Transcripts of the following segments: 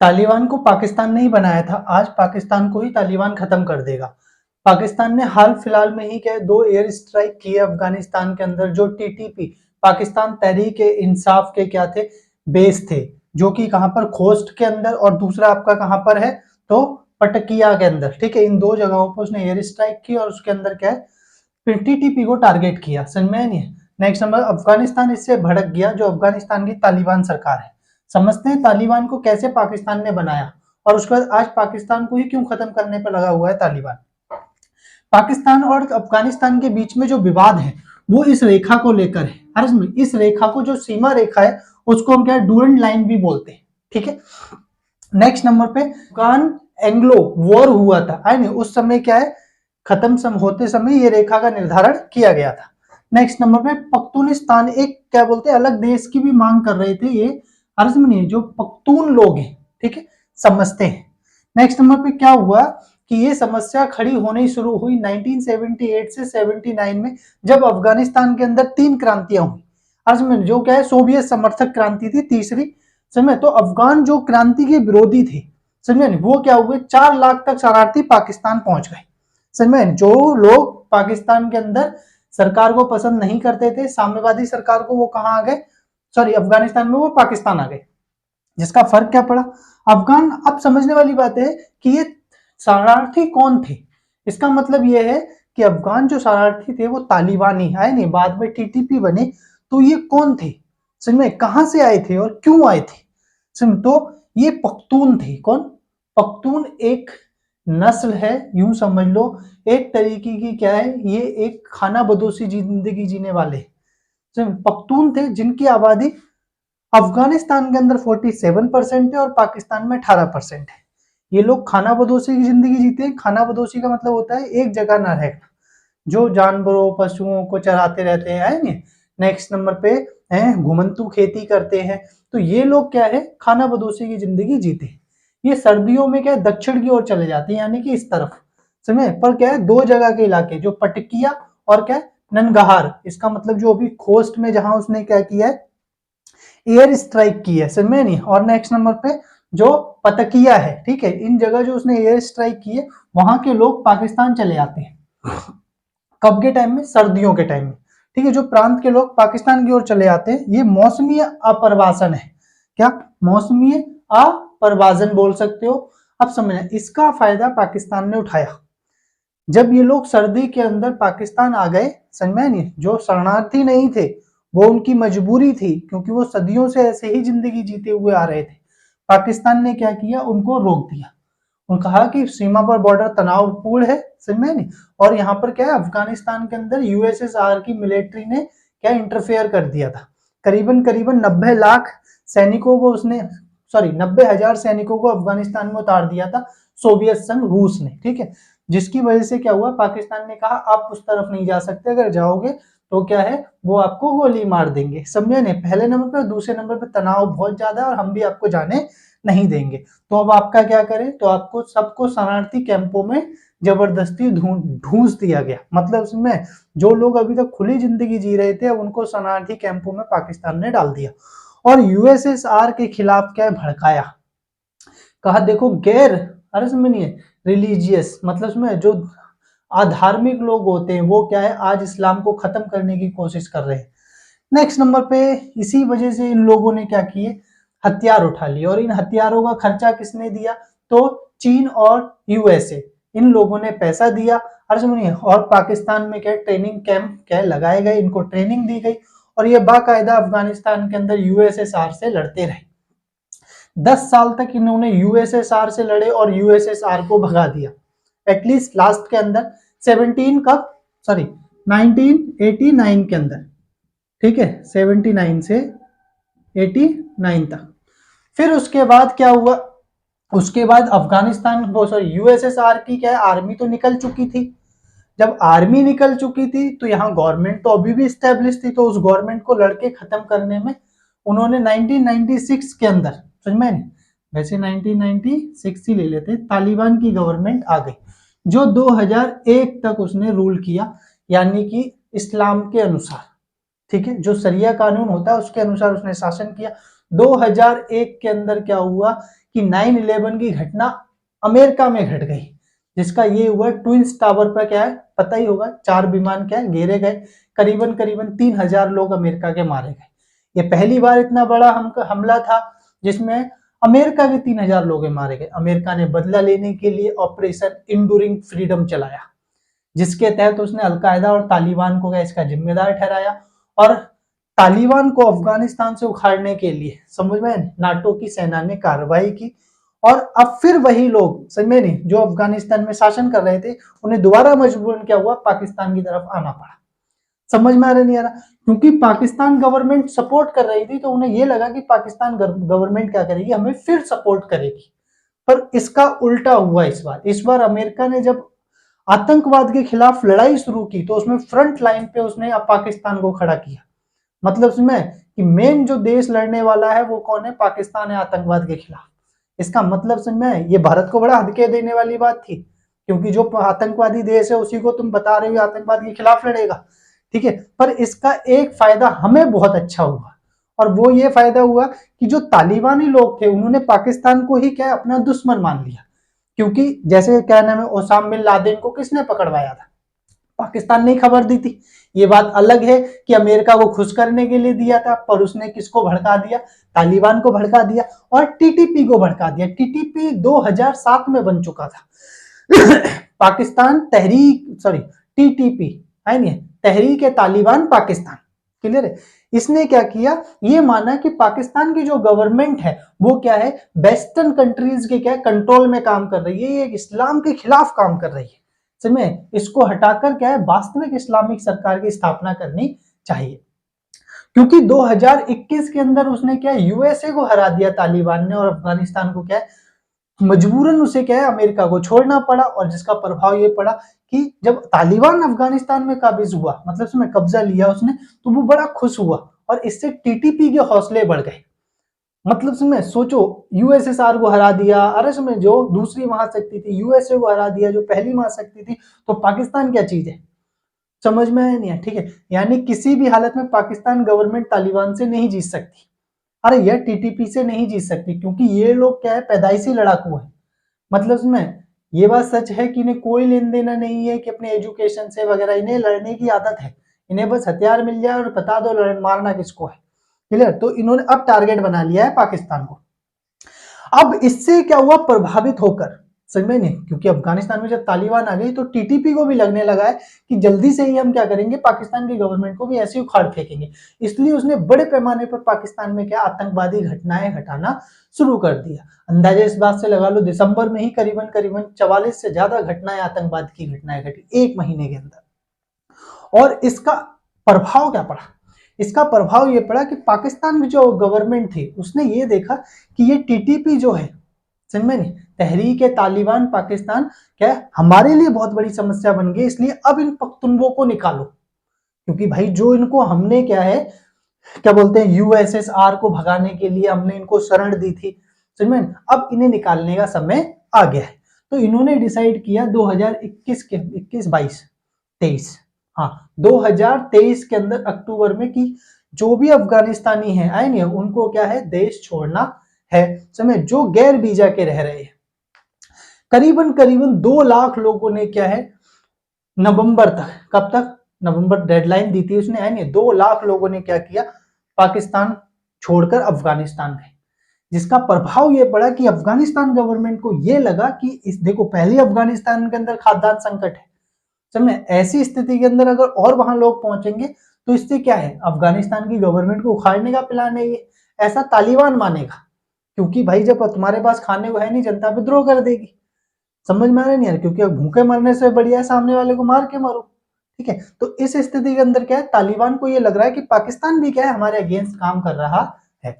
तालिबान को पाकिस्तान ने ही बनाया था, आज पाकिस्तान को ही तालिबान खत्म कर देगा। पाकिस्तान ने हाल फिलहाल में ही क्या 2 एयर स्ट्राइक किए अफगानिस्तान के अंदर, जो टीटीपी पाकिस्तान तहरीक इंसाफ के क्या थे, बेस थे, जो कि कहां पर खोस्ट के अंदर, और दूसरा आपका कहां पर है तो पटकिया के अंदर। ठीक है, इन 2 जगहों पर उसने एयर स्ट्राइक की और उसके अंदर क्या है टीटीपी को टारगेट किया। समझ में नहीं है। नेक्स्ट नंबर, अफगानिस्तान इससे भड़क गया, जो अफगानिस्तान की तालिबान सरकार है। समझते हैं तालिबान को कैसे पाकिस्तान ने बनाया और उसके बाद आज पाकिस्तान को ही क्यों खत्म करने पर लगा हुआ है तालिबान। पाकिस्तान और अफगानिस्तान के बीच में जो विवाद है वो इस रेखा को लेकर है। अरे इस रेखा को, जो सीमा रेखा है, उसको हम क्या डूरेंट लाइन भी बोलते हैं। ठीक है, नेक्स्ट नंबर पे अफगान एंग्लो वॉर हुआ था, है नहीं, उस समय क्या है खत्म होते समय ये रेखा का निर्धारण किया गया था। नेक्स्ट नंबर पे पख्तूनिस्तान एक क्या बोलते हैं अलग देश की भी मांग कर रहे थे ये, अर्ज में नहीं, जो पख्तून लोग हैं, ठीक है, समझते हैं। नेक्स्ट नंबर पे क्या हुआ कि ये समस्या खड़ी होनी शुरू हुई 1978 से 79 में, जब अफगानिस्तान के अंदर 3 क्रांतियां हुई। अर्ज में जो क्या है सोवियत समर्थक क्रांति थी तीसरी, समझे, तो अफगान जो क्रांति के विरोधी थे, समझे, वो क्या हुए 4 लाख तक शरणार्थी पाकिस्तान पहुंच गए। समझे, जो लोग पाकिस्तान के अंदर सरकार को पसंद नहीं करते थे, साम्यवादी सरकार को, वो कहां आ गए, सॉरी अफगानिस्तान में वो पाकिस्तान आ गए। जिसका फर्क क्या पड़ा अफगान, अब समझने वाली बात है कि ये शरणार्थी कौन थे। इसका मतलब ये है कि अफगान जो शरणार्थी थे वो तालिबानी आए नहीं, बाद में टीटीपी बने, तो ये कौन थे, समझ में, कहां से आए थे और क्यों आए थे। समझ, तो ये पख्तून थे। कौन, पख्तून एक नस्ल है, यूं समझ लो एक तरीके की क्या है, ये एक खाना बदोशी जिंदगी जीने वाले पख्तून थे, जिनकी आबादी अफगानिस्तान के अंदर 47% है और पाकिस्तान में 18% है। ये लोग खाना बदोशी की जिंदगी जीते हैं। खाना बदोशी का मतलब होता है एक जगह ना रहना, जो जानवरों पशुओं को चराते रहते हैं। नेक्स्ट नंबर पे है घुमंतू खेती करते हैं। तो ये लोग क्या है खाना बदोशी की जिंदगी जीते हैं। ये सर्दियों में क्या है दक्षिण की ओर चले जाते हैं, यानी कि इस तरफ, समझे, पर क्या है 2 जगह के इलाके, जो पटकिया और क्या है ननगहार, इसका मतलब जो अभी खोस्ट में जहां उसने क्या किया है एयर स्ट्राइक की है, समझ में नहीं। और नेक्स्ट नंबर पे जो पतकिया है, ठीक है, इन जगह जो उसने एयर स्ट्राइक की है, वहां के लोग पाकिस्तान चले आते हैं। कब के टाइम में, सर्दियों के टाइम में। ठीक है, जो प्रांत के लोग पाकिस्तान की ओर चले आते हैं, ये मौसमी अप्रवासन है। क्या, मौसमी अप्रवासन बोल सकते हो। अब समझना, इसका फायदा पाकिस्तान ने उठाया। जब ये लोग सर्दी के अंदर पाकिस्तान आ गए, समझ में नहीं, जो शरणार्थी नहीं थे, वो उनकी मजबूरी थी, क्योंकि वो सदियों से ऐसे ही जिंदगी जीते हुए आ रहे थे। पाकिस्तान ने क्या किया, उनको रोक दिया। उन्होंने कहा कि सीमा पर बॉर्डर तनावपूर्ण है, समझ में नहीं, और यहाँ पर क्या है अफगानिस्तान के अंदर यूएसएसआर की मिलिट्री ने क्या इंटरफेयर कर दिया था। करीबन करीबन 90 लाख सैनिकों को उसने, सॉरी 90,000 सैनिकों को अफगानिस्तान में उतार दिया था सोवियत संघ रूस ने। ठीक है, जिसकी वजह से क्या हुआ, पाकिस्तान ने कहा आप उस तरफ नहीं जा सकते, अगर जाओगे तो क्या है वो आपको गोली मार देंगे। समझे नहीं, पहले नंबर पर, दूसरे नंबर पर तनाव बहुत ज्यादा है और हम भी आपको जाने नहीं देंगे। तो अब आपका क्या करें, तो आपको सबको शरणार्थी कैंपों में जबरदस्ती ढूंस दिया गया। मतलब इसमें जो लोग अभी तक खुली जिंदगी जी रहे थे, अब उनको शरणार्थी कैंपों में पाकिस्तान ने डाल दिया और यूएसएसआर के खिलाफ क्या भड़काया। कहा देखो गैर, अरे समझ नहीं है, रिलीजियस मतलब इसमें जो अधार्मिक लोग होते हैं वो क्या है आज इस्लाम को खत्म करने की कोशिश कर रहे हैं। नेक्स्ट नंबर पे इसी वजह से इन लोगों ने क्या किए, हथियार उठा लिए, और इन हथियारों का खर्चा किसने दिया, तो चीन और यूएसए, इन लोगों ने पैसा दिया। और सुनिए, और पाकिस्तान में क्या ट्रेनिंग कैंप क्या लगाए गए, इनको ट्रेनिंग दी गई और ये बाकायदा अफगानिस्तान के अंदर यूएसएसआर से लड़ते रहे। 10 साल तक इन्होंने यूएसएसआर से लड़े और यूएसएसआर को भगा दिया। एटलीस्ट लास्ट के अंदर 1989 के अंदर, ठीक है, 79 से 89 तक। फिर उसके बाद क्या हुआ, उसके बाद अफगानिस्तान वो सॉरी यूएसएसआर की क्या आर्मी तो निकल चुकी थी। जब आर्मी निकल चुकी थी तो यहाँ गवर्नमेंट तो अभी भी स्टेब्लिश थी, तो उस गवर्नमेंट को लड़के खत्म करने में उन्होंने 1996 के अंदर, समझ में, वैसे 1996 ही ले लेते, तालिबान की गवर्नमेंट आ गई जो 2001 तक उसने रूल किया, यानी कि इस्लाम के अनुसार, ठीक है, जो शरिया कानून होता है उसके अनुसार उसने शासन किया। 2001 के अंदर क्या हुआ कि 9/11 की घटना अमेरिका में घट गई, जिसका ये हुआ ट्विंस टावर पर क्या है पता ही होगा, 4 विमान क्या है घेरे गए, करीबन करीबन 3000 लोग अमेरिका के मारे गए। ये पहली बार इतना बड़ा हमला था जिसमें अमेरिका के 3000 लोग मारे गए। अमेरिका ने बदला लेने के लिए ऑपरेशन इंडूरिंग फ्रीडम चलाया, जिसके तहत उसने अलकायदा और तालिबान को इसका जिम्मेदार ठहराया, और तालिबान को अफगानिस्तान से उखाड़ने के लिए समझ में नाटो की सेना ने कार्रवाई की। और अब फिर वही लोग समझ में नहीं जो अफगानिस्तान में शासन कर रहे थे, उन्हें दोबारा मजबूरन क्या हुआ, पाकिस्तान की तरफ आना पड़ा। समझ में आ रहा नहीं आ रहा, क्योंकि पाकिस्तान गवर्नमेंट सपोर्ट कर रही थी तो उन्हें यह लगा कि पाकिस्तान गवर्नमेंट क्या करेगी, हमें फिर सपोर्ट करेगी। पर इसका उल्टा हुआ इस बार अमेरिका ने जब आतंकवाद के खिलाफ लड़ाई शुरू की तो उसमें फ्रंट लाइन पे उसने पाकिस्तान को खड़ा किया। मतलब इसमें कि मेन जो देश लड़ने वाला है वो कौन है, पाकिस्तान है आतंकवाद के खिलाफ। इसका मतलब समझ ये भारत को बड़ा हदके देने वाली बात थी, क्योंकि जो आतंकवादी देश है उसी को तुम बता रहे हो आतंकवाद के खिलाफ लड़ेगा, ठीक है। पर इसका एक फायदा हमें बहुत अच्छा हुआ, और वो ये फायदा हुआ कि जो तालिबानी लोग थे उन्होंने पाकिस्तान को ही क्या अपना दुश्मन मान लिया। क्योंकि जैसे क्या नाम है, ओसामा बिन लादेन को किसने पकड़वाया था, पाकिस्तान ने खबर दी थी। ये बात अलग है कि अमेरिका को खुश करने के लिए दिया था, पर उसने किसको भड़का दिया, तालिबान को भड़का दिया और टीटीपी को भड़का दिया। टीटीपी 2007 में बन चुका था पाकिस्तान तहरीक टीटीपी है नहीं, तहरीक तालिबान पाकिस्तान, क्लियर है। इसने क्या किया, ये माना कि पाकिस्तान की जो गवर्नमेंट है वो क्या है, वेस्टर्न कंट्रीज के क्या कंट्रोल में काम कर रही है, ये इस्लाम के खिलाफ काम कर रही है। समझे, इसको हटाकर क्या है वास्तविक इस्लामिक सरकार की स्थापना करनी चाहिए। क्योंकि 2021 के अंदर उसने क्या यूएसए को हरा दिया तालिबान ने, और अफगानिस्तान को क्या है मजबूरन उसे क्या है अमेरिका को छोड़ना पड़ा। और जिसका प्रभाव ये पड़ा कि जब तालिबान अफगानिस्तान में काबिज हुआ, मतलब उसमें कब्जा लिया उसने, तो वो बड़ा खुश हुआ और इससे टीटीपी के हौसले बढ़ गए। मतलब इसमें सोचो, यूएसएसआर को हरा दिया, अरे इसमें जो दूसरी महाशक्ति थी यूएसए को हरा दिया जो पहली महाशक्ति थी, तो पाकिस्तान क्या चीज है, समझ में आया नहीं है, ठीक है। यानी किसी भी हालत में पाकिस्तान गवर्नमेंट तालिबान से नहीं जीत सकती, अरे यह टीटीपी से नहीं जीत सकती, क्योंकि ये लोग क्या है पैदाइशी लड़ाकू है। मतलब इसमें ये बात सच है कि इन्हें कोई लेन देना नहीं है कि अपने एजुकेशन से वगैरह, इन्हें लड़ने की आदत है, इन्हें बस हथियार मिल जाए और बता दो मारना किसको है, क्लियर। तो इन्होंने अब टारगेट बना लिया है पाकिस्तान को। अब इससे क्या हुआ, प्रभावित होकर, समझ में नहीं, क्योंकि अफगानिस्तान में जब तालिबान आ गई तो टीटीपी को भी लगने लगा है कि जल्दी से ही हम क्या करेंगे, पाकिस्तान की गवर्नमेंट को भी ऐसे उखाड़ फेंकेंगे। इसलिए उसने बड़े पैमाने पर पाकिस्तान में क्या आतंकवादी घटनाएं घटाना शुरू कर दिया। अंदाजा इस बात से लगा लो दिसंबर में ही करीबन करीबन 44 से ज्यादा घटनाएं, आतंकवाद की घटनाएं घटी एक महीने के अंदर। और इसका प्रभाव क्या पड़ा, इसका प्रभाव ये पड़ा कि पाकिस्तान की जो गवर्नमेंट थी उसने ये देखा कि ये टीटीपी जो है, समझ में नहीं, तहरीक तालिबान पाकिस्तान क्या है हमारे लिए बहुत बड़ी समस्या बन गई, इसलिए अब इन पख्तूनों को निकालो। क्योंकि भाई जो इनको हमने क्या है क्या बोलते हैं यूएसएसआर को भगाने के लिए हमने इनको शरण दी थी, समझ में, अब इन्हें निकालने का समय आ गया है। तो इन्होंने डिसाइड किया 2021 के 21-22-23 हाँ 2023 के अंदर अक्टूबर में कि जो भी अफगानिस्तानी है आए नहीं उनको क्या है देश छोड़ना है, समय जो गैर वीजा के रह रहे हैं। करीबन करीबन 2 लाख लोगों ने क्या है नवंबर तक, कब तक, नवंबर डेडलाइन दी थी उसने, है नहीं 2 लाख लोगों ने क्या किया, पाकिस्तान छोड़कर अफगानिस्तान गए। जिसका प्रभाव ये पड़ा कि अफगानिस्तान गवर्नमेंट को ये लगा कि इस देखो पहले अफगानिस्तान के अंदर खाद्यान्न संकट है, समझे, ऐसी स्थिति के अंदर अगर और वहां लोग पहुंचेंगे तो इससे क्या है अफगानिस्तान की गवर्नमेंट को उखाड़ने का प्लान है ये, ऐसा तालिबान मानेगा। क्योंकि भाई जब तुम्हारे पास खाने को है नहीं, जनता विद्रोह कर देगी, समझ में आ रहा नहीं यार, क्योंकि भूखे मरने से बढ़िया है सामने वाले को मार के मारो, ठीक है। तो इस स्थिति के अंदर क्या है तालिबान को ये लग रहा है कि पाकिस्तान भी क्या है हमारे अगेंस्ट काम कर रहा है।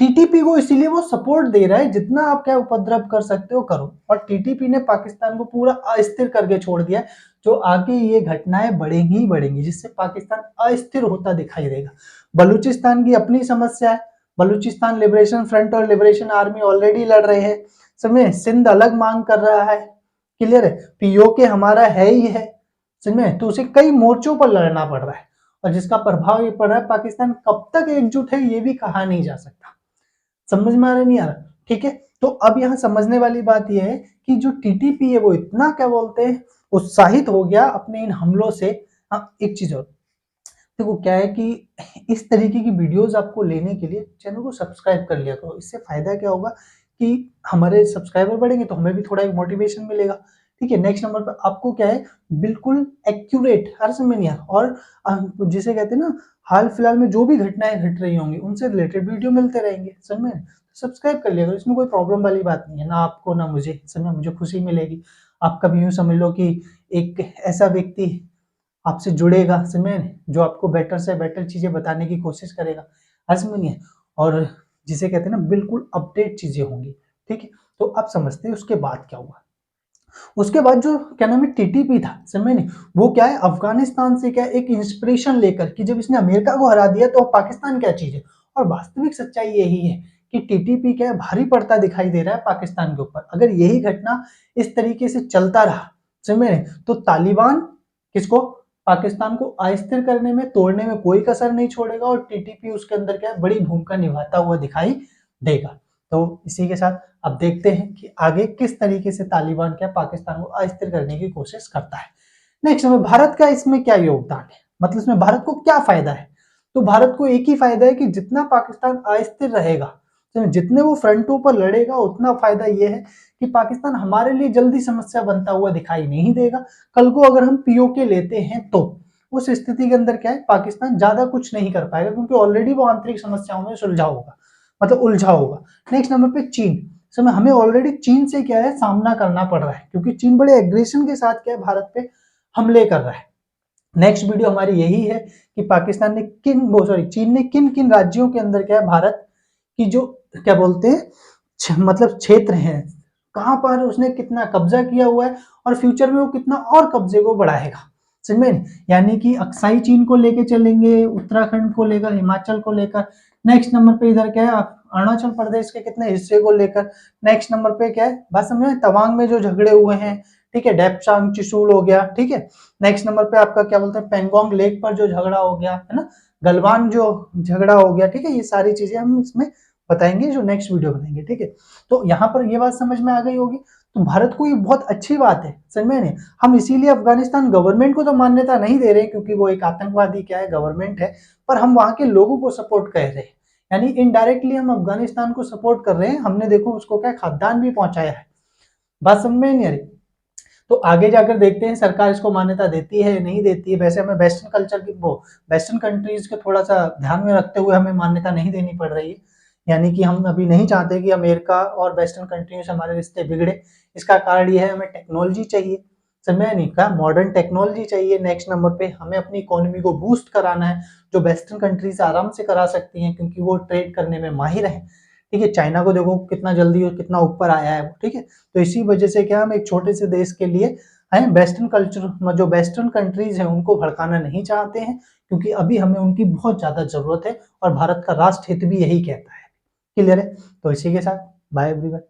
टीटीपी को इसीलिए वो सपोर्ट दे रहा है, जितना आप क्या उपद्रव कर सकते हो करो। और टीटीपी ने पाकिस्तान को पूरा अस्थिर करके छोड़ दिया, जो आगे ये घटनाएं बढ़ेंगी ही बढ़ेंगी, जिससे पाकिस्तान अस्थिर होता दिखाई देगा। बलूचिस्तान की अपनी समस्या है, बलूचिस्तान लिबरेशन फ्रंट और लिबरेशन आर्मी ऑलरेडी लड़ रहे हैं, समझे, सिंध अलग मांग कर रहा है, क्लियर है, पीओके हमारा है ही है, समझे, तो उसे कई मोर्चों पर लड़ना पड़ रहा है। और जिसका प्रभाव ये पड़ रहा है पाकिस्तान कब तक एकजुट है ये भी कहा नहीं जा सकता, समझ में आ रहा नहीं आ रहा। ठीक है। तो अब यहाँ समझने वाली बात यह है कि जो टीटीपी है वो इतना क्या बोलते हैं उत्साहित हो गया अपने इन हमलों से। हाँ, एक चीज और देखो क्या है कि इस तरीके की वीडियोस आपको लेने के लिए चैनल को सब्सक्राइब कर लिया करो। इससे फायदा क्या होगा कि हमारे सब्सक्राइबर बढ़ेंगे तो हमें भी थोड़ा एक मोटिवेशन मिलेगा। ठीक है, नेक्स्ट नंबर पर आपको क्या है बिल्कुल एक्यूरेट हर समय नहीं और जिसे कहते हैं ना हाल फिलहाल में जो भी घटनाएं घट रही होंगी उनसे रिलेटेड वीडियो मिलते रहेंगे। समझ में सब्सक्राइब कर लिया करो, इसमें कोई प्रॉब्लम वाली बात नहीं है ना आपको ना मुझे। समय मुझे खुशी मिलेगी। आप कभी यूं समझ लो कि एक ऐसा व्यक्ति आपसे जुड़ेगा समय जो आपको बेटर से बेटर चीजें बताने की कोशिश करेगा। समझिए और जिसे कहते हैं ना बिल्कुल अपडेट चीजें होंगी। ठीक है, तो आप समझते हैं उसके बाद क्या हुआ। उसके बाद जो क्या नाम है टीटीपी था समझ नहीं वो क्या है अफगानिस्तान से क्या एक इंस्पिरेशन लेकर कि जब इसने अमेरिका को हरा दिया तो अब पाकिस्तान क्या चीज है। और वास्तविक सच्चाई यही है कि टीटीपी क्या है भारी पड़ता दिखाई दे रहा है पाकिस्तान के ऊपर। अगर यही घटना इस तरीके से चलता रहा समझ रहे तो तालिबान किसको पाकिस्तान को अस्थिर करने में तोड़ने में कोई कसर नहीं छोड़ेगा और टीटीपी उसके अंदर क्या है बड़ी भूमिका निभाता हुआ दिखाई देगा। तो इसी के साथ अब देखते हैं कि आगे किस तरीके से तालिबान क्या पाकिस्तान को अस्थिर करने की कोशिश करता है। नेक्स्ट में भारत का इसमें क्या योगदान है, मतलब इसमें भारत को क्या फायदा है। तो भारत को एक ही फायदा है कि जितना पाकिस्तान अस्थिर रहेगा तो जितने वो फ्रंटों पर लड़ेगा उतना फायदा ये है कि पाकिस्तान हमारे लिए जल्दी समस्या बनता हुआ दिखाई नहीं देगा। कल को अगर हम पीओके लेते हैं तो उस स्थिति के अंदर क्या है पाकिस्तान ज्यादा कुछ नहीं कर पाएगा क्योंकि ऑलरेडी वो आंतरिक समस्याओं में सुलझा होगा, मतलब उलझा होगा। नेक्स्ट नंबर पे चीन, समय हमें ऑलरेडी चीन से क्या है सामना करना पड़ रहा है क्योंकि चीन बड़े एग्रेशन के साथ क्या है भारत पे हमले कर रहा है। नेक्स्ट वीडियो हमारी यही है कि पाकिस्तान ने चीन ने किन किन राज्यों के अंदर क्या है भारत की जो क्या बोलते हैं मतलब क्षेत्र हैं कहां पर उसने कितना कब्जा किया हुआ है और फ्यूचर में वो कितना और कब्जे को बढ़ाएगा। समझ में यानी कि अक्साई चीन को लेके चलेंगे, उत्तराखंड को लेकर, हिमाचल को लेकर। नेक्स्ट नंबर पे इधर क्या है अरुणाचल प्रदेश के कितने हिस्से को लेकर। नेक्स्ट नंबर पे क्या है बस समझे तवांग में जो झगड़े हुए हैं, ठीक है, डेप्चांग चिशूल हो गया, ठीक है। नेक्स्ट नंबर पे आपका क्या बोलते हैं पेंगोंग लेक पर जो झगड़ा हो गया है ना, गलवान जो झगड़ा हो गया, ठीक है। ये सारी चीजें हम इसमें बताएंगे जो नेक्स्ट वीडियो बनाएंगे, ठीक है। तो यहाँ पर ये बात समझ में आ गई होगी। तो भारत को ये बहुत अच्छी बात है समझ में नहीं। हम इसीलिए अफगानिस्तान गवर्नमेंट को तो मान्यता नहीं दे रहे क्योंकि वो एक आतंकवादी क्या है गवर्नमेंट है, पर हम वहां के लोगों को सपोर्ट कर रहे हैं। यानी इनडायरेक्टली हम अफगानिस्तान को सपोर्ट कर रहे हैं। हमने देखो उसको क्या खाद्यान्न भी पहुंचाया है। बात समझ में नहीं आ रही। तो आगे जाकर देखते हैं सरकार इसको मान्यता देती है नहीं देती है। वैसे हमें वेस्टर्न कल्चर की वो वेस्टर्न कंट्रीज के थोड़ा सा ध्यान में रखते हुए हमें मान्यता नहीं देनी पड़ रही है। यानी कि हम अभी नहीं चाहते कि अमेरिका और वेस्टर्न कंट्री से हमारे रिश्ते बिगड़े। इसका कारण ये है हमें टेक्नोलॉजी चाहिए, समय नहीं का मॉडर्न टेक्नोलॉजी चाहिए। नेक्स्ट नंबर पे हमें अपनी इकोनॉमी को बूस्ट कराना है जो वेस्टर्न कंट्रीज आराम से करा सकती हैं क्योंकि वो ट्रेड करने में माहिर है। ठीक है, चाइना को देखो कितना जल्दी और कितना ऊपर आया है वो, ठीक है। तो इसी वजह से क्या हम एक छोटे से देश के लिए वेस्टर्न कल्चर जो वेस्टर्न कंट्रीज हैं उनको भड़काना नहीं चाहते हैं क्योंकि अभी हमें उनकी बहुत ज्यादा जरूरत है और भारत का राष्ट्र हित भी यही कहता है। क्लियर है। तो इसी के साथ बाय एवरीवन।